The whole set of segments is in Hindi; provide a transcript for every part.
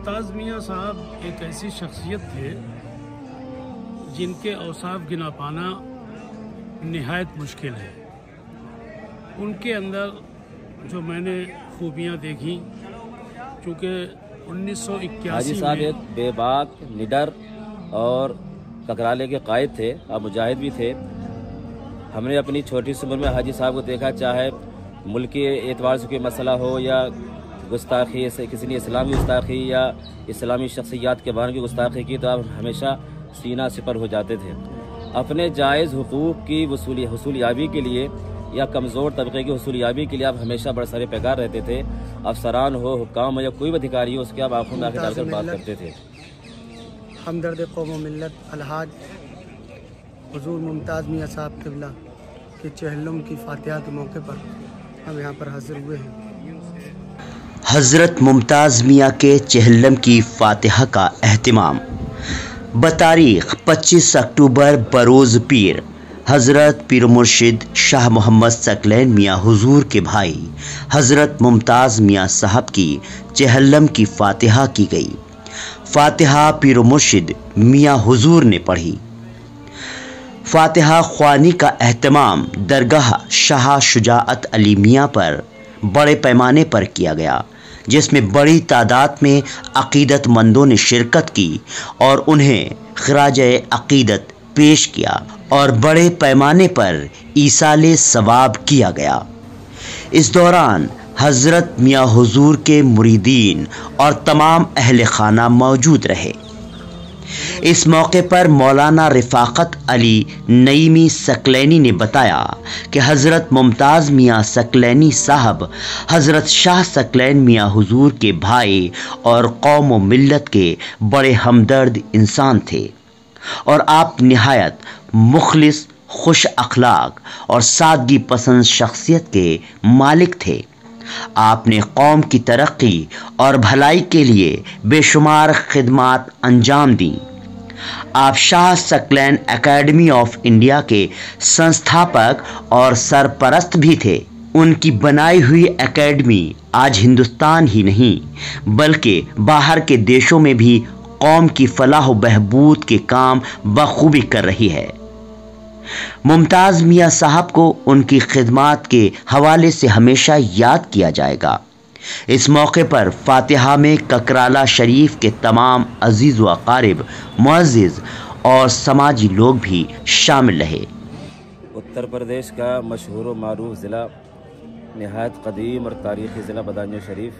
मुमताज़ मियाँ साहब एक ऐसी शख्सियत थे जिनके औसाफ गिना पाना निहायत मुश्किल है। उनके अंदर जो मैंने खूबियाँ देखी, चूँकि 1981 हाजी साहब एक बेबाक, निडर और ककराले के कायद थे और मुजाहिद भी थे। हमने अपनी छोटी सी उम्र में हाजी साहब को देखा, चाहे मुल्क के एतबार से कोई मसला हो या गुस्ताखी से किसी ने इस्लामी गुस्ताखी या इस्लामी शख्सियात के बारे में गुस्ताखी की, तो आप हमेशा सीना सिपर हो जाते थे। अपने जायज़ हुकूक़ की हुसूलियाबी के लिए या कमज़ोर तबके की हुसूलियाबी के लिए आप हमेशा बड़े सारे पैगार रहते थे। अफसरान हो, हुक्काम हो या कोई भी अधिकारी हो, उसके आप आंखों में आंखें डालकर बात करते थे। हमदर्द कौम व मिल्लत अलहाज हुजूर मुमताज़ मियाँ साहब क़िबला के चहल्लुम की फातिहा के मौके पर हम यहाँ पर हाजिर हुए हैं। हज़रत मुमताज़ मियाँ के चहल्लम की फातिहा का एहतिमाम बतारीख़ 25 अक्टूबर बरोज़ पीर हज़रत पीर मुर्शिद शाह मोहम्मद सकलैन मियाँ हुजूर के भाई हज़रत मुमताज़ मियाँ साहब की चहल्लम की फातिहा की गई। फातिहा पीर मुर्शिद मियाँ हुजूर ने पढ़ी। फातिहा ख्वानी का एहतमाम दरगाह शाह शुजाअत अली मियाँ पर बड़े पैमाने पर किया गया, जिसमें बड़ी तादाद में अक़ीदतमंदों ने शिरकत की और उन्हें ख़िराज अक़ीदत पेश किया और बड़े पैमाने पर ईसाले सवाब किया गया। इस दौरान हज़रत मियाँ हुजूर के मुरीदीन और तमाम अहले खाना मौजूद रहे। इस मौके पर मौलाना रिफ़ाक़त अली नईमी सकलैनी ने बताया कि हज़रत मुमताज़ मियाँ सकलैनी साहब हज़रत शाह सकलैन मियाँ हुजूर के भाई और कौम व मिल्लत के बड़े हमदर्द इंसान थे और आप निहायत मुखलिस, खुश अखलाक और सादगी पसंद शख्सियत के मालिक थे। आपने कौम की तरक्की और भलाई के लिए बेशुमार खिदमात अंजाम दी। आप Shah Saqlain academy of India के संस्थापक और सरपरस्त भी थे। उनकी बनाई हुई एकेडमी आज हिंदुस्तान ही नहीं बल्कि बाहर के देशों में भी कौम की फलाह व बहबूद के काम बखूबी कर रही है। मुमताज़ मियाँ साहब को उनकी खिदमात के हवाले से हमेशा याद किया जाएगा। इस मौके पर फातिहा में ककराला शरीफ के तमाम अजीज़ व अकारिब, मुअज़्ज़िज़ और समाजी लोग भी शामिल रहे। उत्तर प्रदेश का मशहूर व मारूफ ज़िला, नहायत क़दीम और तारीख़ी ज़िला बदायूं शरीफ,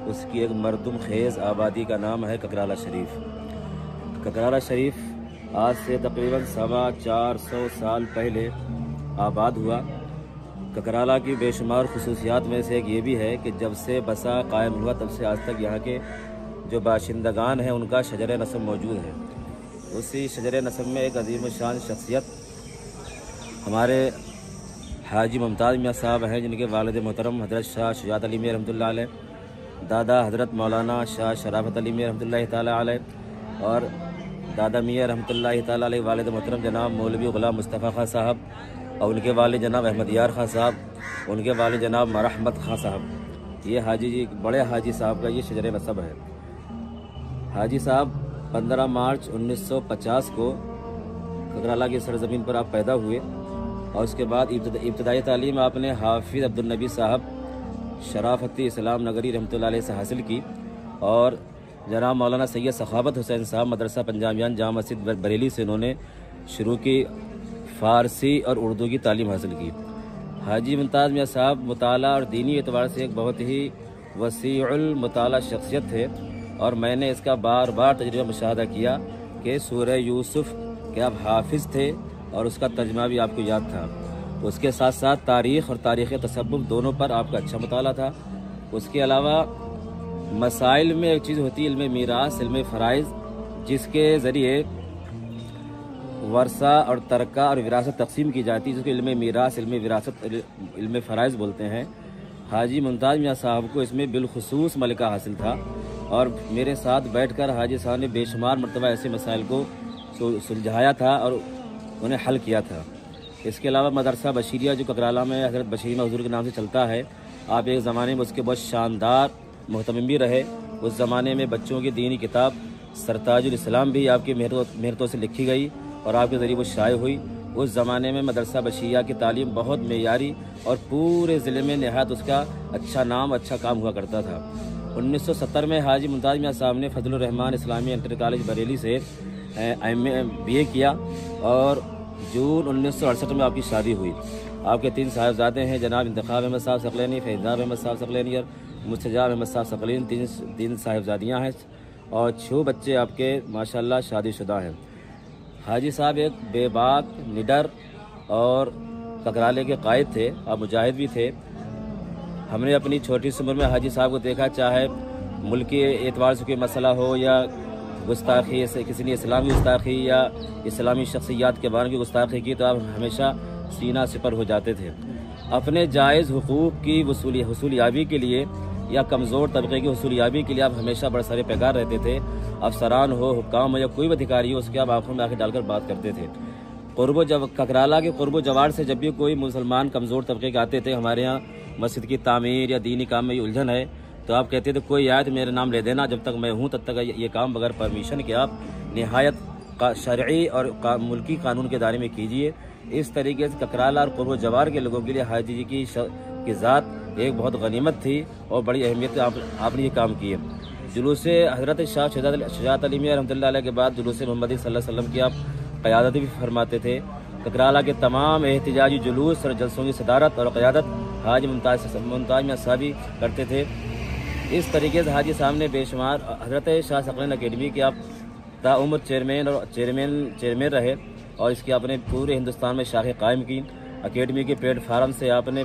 उसकी एक मरदुम खेज़ आबादी का नाम है ककराला शरीफ। ककराला शरीफ आज से तकरीबन 450 साल पहले आबाद हुआ। ककराला की बेशुमार खुसूसियात में से एक ये भी है कि जब से बसा कायम हुआ तब से आज तक यहाँ के जो बाशिंदगान हैं उनका शजर नस्ब मौजूद है। उसी शजर नस्ब में एक अजीम शान शख्सियत हमारे हाजी मुमताज़ मियाँ साहब हैं, जिनके वालिद मोहतरम हज़रत शाह शुजाअत अली मियाँ रहमतुल्लाह अलैह, दादा हज़रत मौलाना शाह शराफत अली मियाँ रहमतुल्लाह ताला अलैह और दादा मियाँ रहमतुल्लाह ताला अलैह वालिद मोहतरम जनाब मौलवी ग़ुलाम मुस्तफ़ा खां साहब और उनके वालिद जनाब अहमद यार खां साहब, उनके वालिद जनाब मरहमत खां साहब। ये हाजी जी, बड़े हाजी साहब का ये शजर नसब है। हाजी साहब 15 मार्च 1950 को ककराला की सरजमीन पर आप पैदा हुए और उसके बाद इब्तदाई तालीम आपने हाफिज़ अब्दुल नबी साहब शराफती इस्लाम नगरी रहमतुल्लाह अलैह से हासिल की और जनाब मौलाना सैयद सखावत हुसैन साहब मदरसा पंजाबियान जामा मस्जिद बरेली से इन्होंने शुरू की फ़ारसी और उर्दू की तालीम हासिल की। हाजी मुमताज़ मियाँ साहब मुताला और दीनी एतबार से एक बहुत ही वसीउल मुताला शख्सियत थे और मैंने इसका बार बार तजुर्बा मुशाहदा किया कि सूरह यूसुफ के आप हाफिज़ थे और उसका तर्जमा भी आपको याद था। उसके साथ साथ तारीख़ और तारीख़ तसब्बुब दोनों पर आपका अच्छा मुताला था। उसके अलावा मसाइल में एक चीज़ होती है इल्म मीरास, इल्म फ़राइज़, जिसके ज़रिए वर्सा और तरका और विरासत तकसीम की जाती है, जिसको इल्म मीरास, इल्म विरासत, इल्म फ़राइज़ बोलते हैं। हाजी मुमताज़ मियाँ साहब को इसमें बिलखुसूस मलिका हासिल था और मेरे साथ बैठकर हाजी साहब ने बेशुमार मरतबा ऐसे मसाइल को सुलझाया था और उन्हें हल किया था। इसके अलावा मदरसा बशीरिया जो ककराला में हज़रत बशीर हुजूर के नाम से चलता है, आप एक ज़माने में उसके बहुत शानदार मोहतमिम भी रहे। उस ज़माने में बच्चों की दीनी किताब सरताजुल इस्लाम भी आपकी मेहनतों से लिखी गई और आपके ज़रिए वो शाये हुई। उस ज़माने में मदरसा बशिया की तालीम बहुत मेयारी और पूरे ज़िले में नहायत उसका अच्छा नाम, अच्छा काम हुआ करता था। 1970 में हाजी मुमताज़ मियां साहब ने फजलुर रहमान इस्लामी इंटर कॉलेज बरेली से BA किया और जून 1968 में आपकी शादी हुई। आपके 3 साहिबजादे हैं, जनाब इंतखाब अहमद साहब सकलैनी, फैज़ाब अहमद साहब सकलैनी और मुस्तजाब अहमद साहब सकलैनी। 3 साहिबजादियाँ हैं और 6 बच्चे आपके माशाल्लाह शादीशुदा हैं। हाजी साहब एक बेबाक, निडर और ककराले के कायद थे और मुजाहिद भी थे। हमने अपनी छोटी सी उम्र में हाजी साहब को देखा, चाहे मुल्क के एतबार से कोई मसला हो या गुस्ताखी से किसी ने इस्लामी गुस्ताखी या इस्लामी शख्सियात के बारे में गुस्ताखी की, तो आप हमेशा सीना सिपर हो जाते थे। अपने जायज़ हुकूक़ की वसूलियाबी के लिए या कमज़ोर तबके की वसूलियाबी के लिए आप हमेशा बरसरे पैगार रहते थे। अफसरान हो, हुक्काम हो या कोई भी अधिकारी हो, उसके आप आंखों में आंखें डालकर बात करते थे। ककराला के कुर्ब जवार से जब भी कोई मुसलमान कमज़ोर तबके के आते थे, हमारे यहाँ मस्जिद की तामीर या दीनी काम में ये उलझन है, तो आप कहते थे कोई आए तो मेरा नाम ले देना, जब तक मैं हूँ तब तक ये काम बगैर परमिशन के आप नहायत शरई और मुल्की कानून के दायरे में कीजिए। इस तरीके से ककराला और कुर्ब जवार के लोगों के लिए हाजी जी की ज़ात एक बहुत गनीमत थी और बड़ी अहमियत आपने ये काम किए। जुलूस हज़रत शाह शुजाअत अली मियां रहमतुल्लाह अलैह के बाद जुलूस मोहम्मदी सल्लल्लाहु अलैहि वसल्लम की आप क़यादत भी फरमाते थे। ककराला के तमाम एहतिजाजी जुलूस और जलसों की सदारत और क़यादत हाजी मुमताज़ मियां साहब ही करते थे। इस तरीके से हाजी साहब ने बेशुमार हज़रत शाह सकलैन अकेडमी के आप ताउम्र चेयरमैन रहे और इसकी आपने पूरे हिंदुस्तान में शाखें कायम की। अकेडमी के प्लेटफार्म से आपने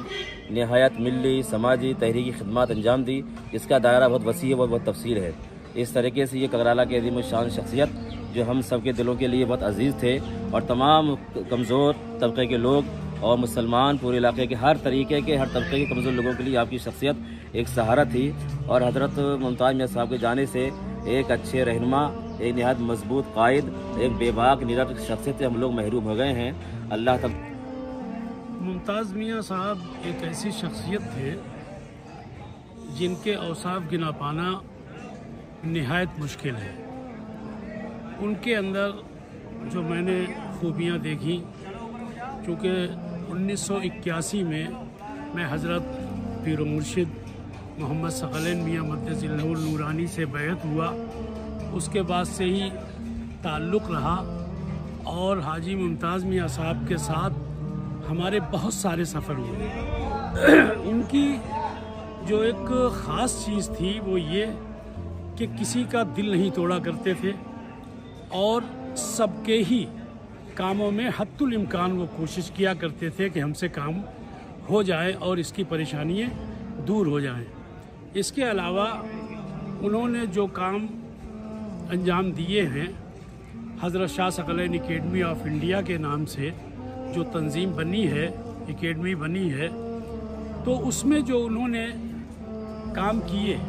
नहायत मिली समाजी तहरीकी खिदमत अंजाम दी, जिसका दायरा बहुत वसी है, बहुत तफसील है। इस तरीके से ये ककराला के अज़ीम शान शख्सियत जो हम सब के दिलों के लिए बहुत अजीज़ थे और तमाम कमज़ोर तबके के लोग और मुसलमान पूरे इलाके के हर तरीके के हर तबके के कमज़ोर लोगों के लिए आपकी शख्सियत एक सहारा थी। और हज़रत मुमताज़ मियां साहब के जाने से एक अच्छे रहनुमा, एक नहायत मजबूत कायद, एक बेबाक निडर शख्सियत से हम लोग महरूम हो गए हैं। अल्लाह तआला। मुमताज़ मियां साहब एक ऐसी शख्सियत थे जिनके औसाफ गिना पाना निहायत मुश्किल है। उनके अंदर जो मैंने खूबियाँ देखी, चूँकि 1981 में मैं हज़रत पीर मुर्शिद मोहम्मद सकलैन मियां मद्दज़िल्लहुल नूरानी से बैअत हुआ, उसके बाद से ही ताल्लुक़ रहा और हाजी मुमताज़ मियां साहब के साथ हमारे बहुत सारे सफ़र हुए। उनकी जो एक ख़ास चीज़ थी वो ये कि किसी का दिल नहीं तोड़ा करते थे और सबके ही कामों में हद्दुल इम्कान वो कोशिश किया करते थे कि हमसे काम हो जाए और इसकी परेशानियाँ दूर हो जाएं। इसके अलावा उन्होंने जो काम अंजाम दिए हैं, हज़रत Shah Saqlain academy of India के नाम से जो तंजीम बनी है, एकेडमी बनी है, तो उसमें जो उन्होंने काम किए,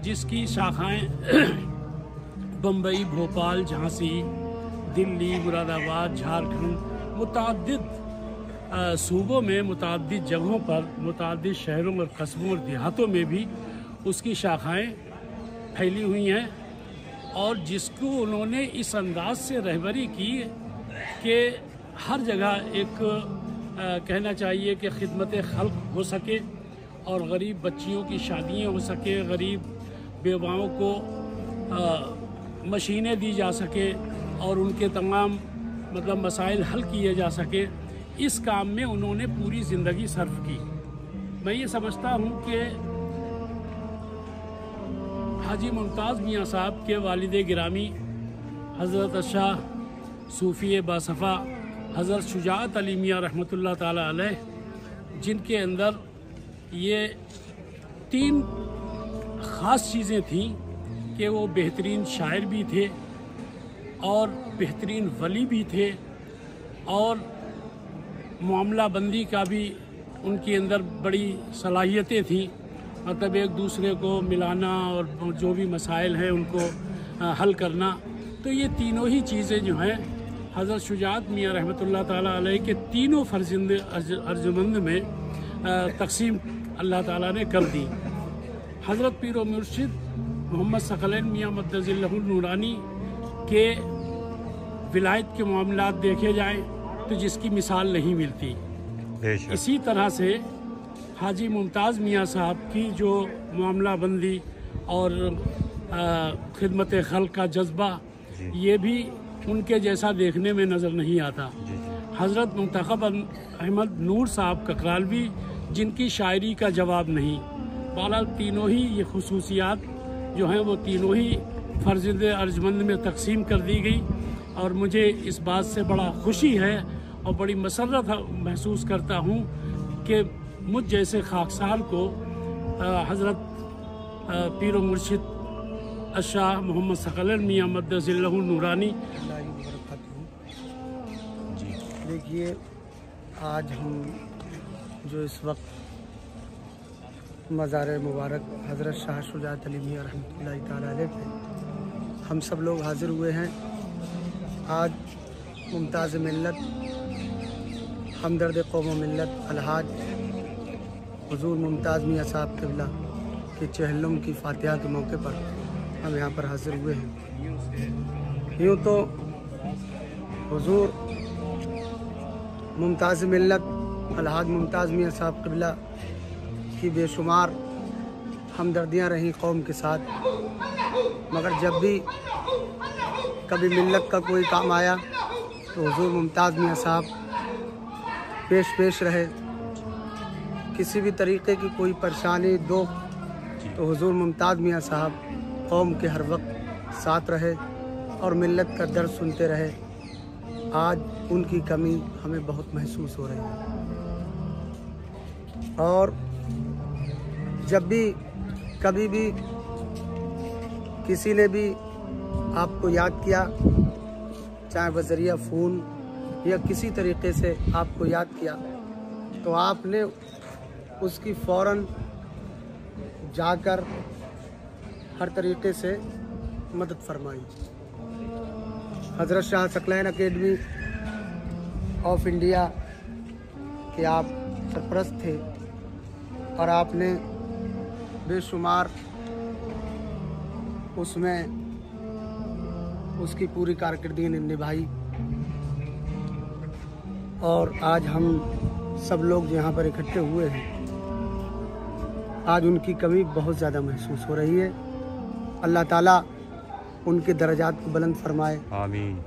जिसकी शाखाएं बम्बई, भोपाल, झांसी, दिल्ली, मुरादाबाद, झारखंड, मुतअद्दिद सूबों में, मुतअद्दिद जगहों पर, मुतअद्दिद शहरों और कस्बों और देहातों में भी उसकी शाखाएं फैली हुई हैं और जिसको उन्होंने इस अंदाज से रहबरी की कि हर जगह एक कहना चाहिए कि खिदमत खल्क हो सके और गरीब बच्चियों की शादियाँ हो सके, गरीब बेवाओं को मशीनें दी जा सके और उनके तमाम मसाइल हल किए जा सके। इस काम में उन्होंने पूरी ज़िंदगी सर्फ की। मैं ये समझता हूँ कि हाजी मुमताज़ मियां साहब के वालिद गिरामी हज़रत शाह सूफ़ी बासफ़ा हज़रत शुजाअत अली मियां रहमतुल्लाह ताला अलैह, जिनके अंदर ये 3 ख़ास चीज़ें थीं कि वो बेहतरीन शायर भी थे और बेहतरीन वली भी थे और मामला बंदी का भी उनके अंदर बड़ी सलाहियतें थीं, मतलब एक दूसरे को मिलाना और जो भी मसाइल हैं उनको हल करना। तो ये तीनों ही चीज़ें जो हैं हज़रत शुजाअत मियां रहमतुल्लाह ताला अलैह के तीनों फर्जंद अर्जुमंद में तकसीम अल्लाह ताला ने कर दी। हज़रत पीर व मुर्शिद मोहम्मद सकलैन मियाँ मद्दज़िल्लहुल नूरानी के विलायत के मामलात देखे जाएं तो जिसकी मिसाल नहीं मिलती। इसी तरह से हाजी मुमताज़ मियाँ साहब की जो मामला बंदी और खिदमत खल्क़ का जज्बा, ये भी उनके जैसा देखने में नज़र नहीं आता। हज़रत मुंतखब अहमद नूर साहब ककरालवी, जिनकी शायरी का जवाब नहीं। बहरहाल तीनों ही ये खुसूसियात जो हैं वो तीनों ही फ़र्ज़ंद अर्जमंद में तकसीम कर दी गई और मुझे इस बात से बड़ा खुशी है और बड़ी मसरत महसूस करता हूँ कि मुझ जैसे खाकसार को हज़रत पीर व मुर्शिद शाह मोहम्मद सकलैन मियाँ मद्दज़िल्लहुल नूरानी। देखिए, आज हम जो इस वक्त मज़ार मुबारक हज़रत शाह शुजाअत अली मियाँ रहमतुल्लाहि तआला अलैह पे हम सब लोग हाज़िर हुए हैं। आज मुमताज़ मिल्लत, हमदर्द कौम व मिल्लत अलहाज हुज़ूर मुमताज़ मियाँ साहब क़िबला के चहल्लुम की फातिहा के मौके पर हम यहाँ पर हाज़िर हुए हैं। यूँ तो हुज़ूर मुमताज़ मिल्लत अलहाज मुमताज़ मियाँ साहब क़िबला की बेशुमार हमदर्दियाँ रहीं कौम के साथ, मगर जब भी कभी मिल्लत का कोई काम आया तो हुज़ूर मुमताज़ मियाँ साहब पेश रहे। किसी भी तरीक़े की कोई परेशानी दो तो हुज़ूर मुमताज़ मियाँ साहब कौम के हर वक्त साथ रहे और मिल्लत का दर्द सुनते रहे। आज उनकी कमी हमें बहुत महसूस हो रही है और जब भी कभी भी किसी ने भी आपको याद किया, चाहे बज़रिया फ़ोन या किसी तरीक़े से आपको याद किया, तो आपने उसकी फ़ौरन जाकर हर तरीक़े से मदद फरमाई। हज़रत Shah Saqlain academy of India के आप सरपरस्त थे और आपने बेशुमार उसमें उसकी पूरी कारकर्दगी निभाई और आज हम सब लोग यहाँ पर इकट्ठे हुए हैं। आज उनकी कमी बहुत ज़्यादा महसूस हो रही है। अल्लाह ताला उनके दर्जात को बुलंद फरमाए। आमीन।